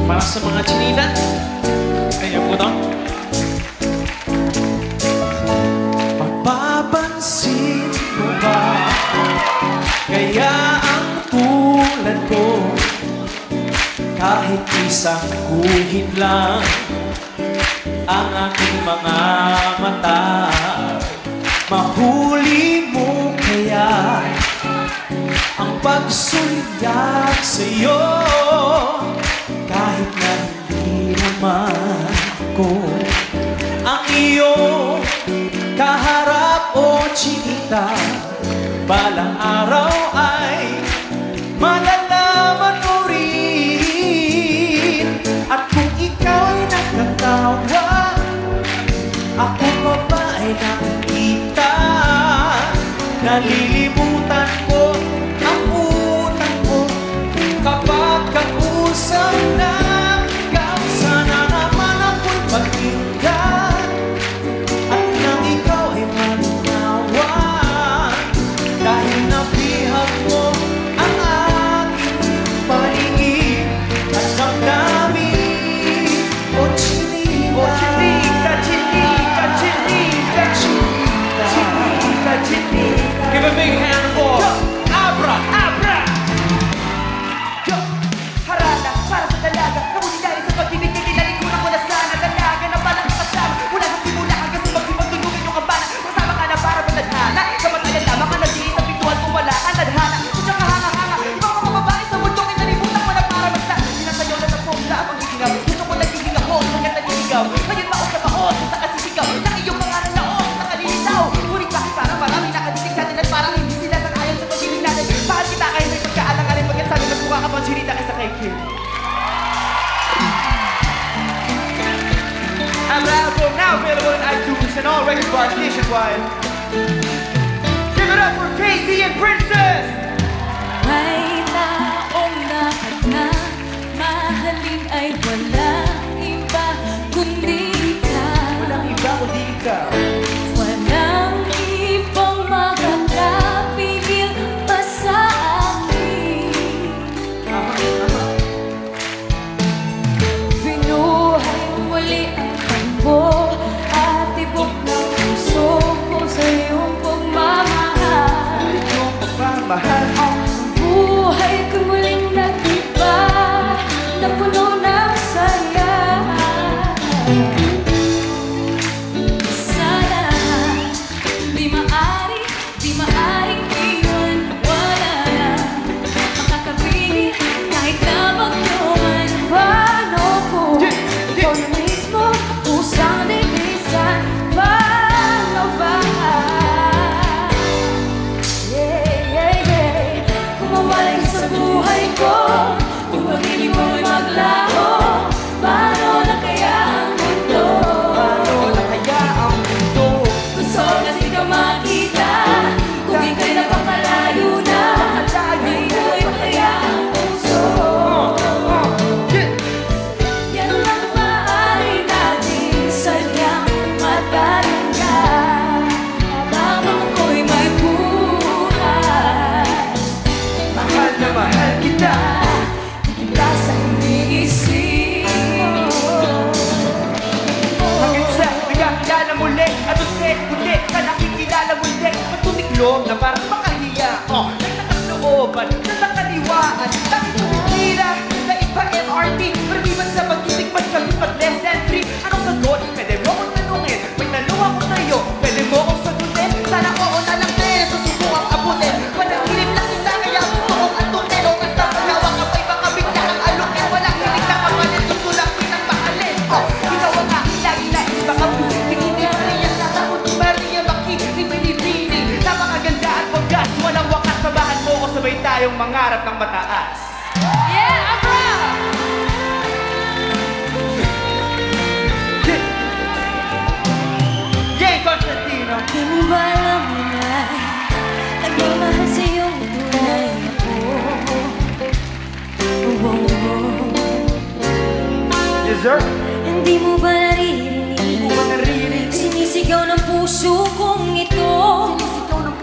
Para sa mga chinitan. Kaya po ito. Mapapansin mo ba kaya ang tulad ko kahit isang guhit lang ang aking mga mata, mahuli mo kaya ang pagsulyap sa'yo kahit na hindi naman ko ang iyong kaharap o chinita. Balang araw ay malalaman mo rin. At kung ikaw ay nakatawa, ako pa ba ay nakikita? Nalilimutan ko ang utang ko kapag kausap na ikaw. Sana naman ako'y pakinggan at nang ikaw ay manunawa, dahil nabihag mo ang aking paligid at damdamin. O chinita, chinita, chinita, chinita, chinita, chinita, chinita. Give a big hand for Abra, Abra! Yo! Harana, para sa dalaga Nahuli dahil sa pag-ibig kay nilalikuran ko na sana. Dalaga na palang kasama mula sa simula hanggang sa magtulungin yung kampana. Kasama ka na para matadhana. Kamatayan lamang ka nagdiin sa pintuan kung wala ang tadhana. Kung siya kahanga-hanga, ibang mga babae sa mundo ay nalimutan mo na para magsa. Sinasayaw na sa pumsa ang pagiginaw. Gusto ko nagiging ako, hanggang naniligaw. Ngayon maos na maos, sa kasisigaw ng iyong mga nalaos na kalilitaw. Ngunit bakit parang marami nakadidig sa atin at parang hindi sila sang-ayon sa pag-ibig natin. Bakit kita kayo may pagkaalang-aling pagkat sabi na mukha ka pang chinita kaysa kay Kim? Abra album now available on iTunes and all record bars nationwide. Give it up for Casey and Princess! May taong lahat na mahalin ay walang iba kundi ikaw. Walang iba kundi ikaw. Walang ibang makakapigil pa sa akin. Binuhay muli ang takbo at tibok ng puso ko sa iyong pagmamahal. Iyong pagmamahal. Ang buhay ko muling nag-iba na puno ng saya. Sana di maaring iwan. Wala na makakapili kahit na magyaman. Paano kung ikaw na mismo usang libisan? Paano ba? Kung mawalay ka sa buhay ko, kung pag-ibig mo ay maglaho, paano na kaya ang mundo? Paano na kaya ang mundo? Gusto ko kasi ka makita, kung ika'y napakalayo na, may buhay pa kaya ang puso. Yan lang maaari natin sadyang matalingan habang ako'y may buhay. Mahal na mahal kita. Kita sa iniisip mo. Hanggang sa nagkakilala muli at usik muli ka nakikilala muli. Matutiklog na parang makahiya. Nagtakaslooban na nakaliwaan. Bakit tumitira na iba MRT? Pero di ba sa pag-ibig mas kalipat less than 3? Anong sagot? Pwede mo akong tanungin. May tanong ako sa'yo. Pwede mo akong sagutin. Sana oo na lang din. Susubukang abutin. Panaginip lang kita kaya gusto kong antutin. O kasta paghawa ka pa'y baka bigla kang alukin. Walang hilig na kapalit. Tutulak pinagmahalin. Ikaw ang aking lagi nais. Baka pusit pinitip niya sa takot. Maria makikibili-bili. Napakaganda at wagas. Walang wakas. Samahan mo ko sabay tayong mangarap ng mataas. Yeah, Abra! Yay, Constantino! Di mo ba alam na nagmamahal sa iyong tunay ako? Yes, sir? Hindi mo ba naririnig? Hindi mo ba naririnig? Sinisigaw ng puso kong ito. Sinisigaw ng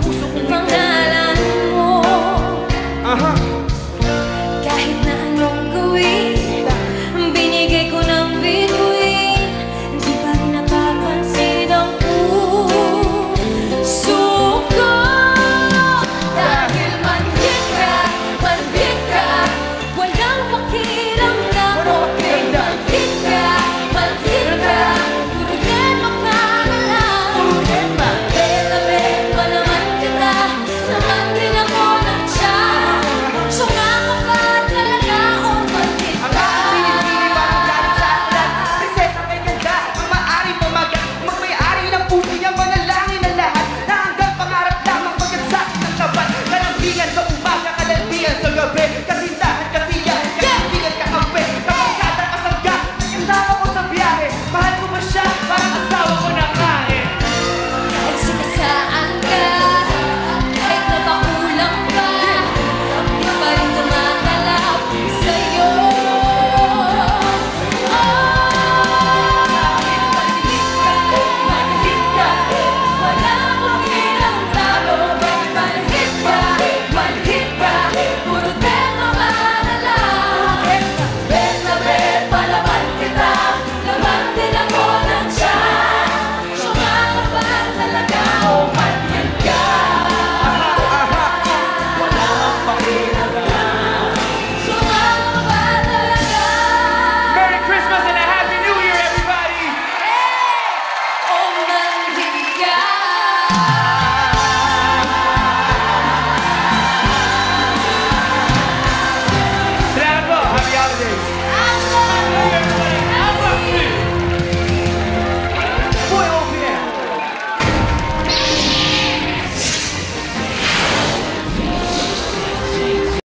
ang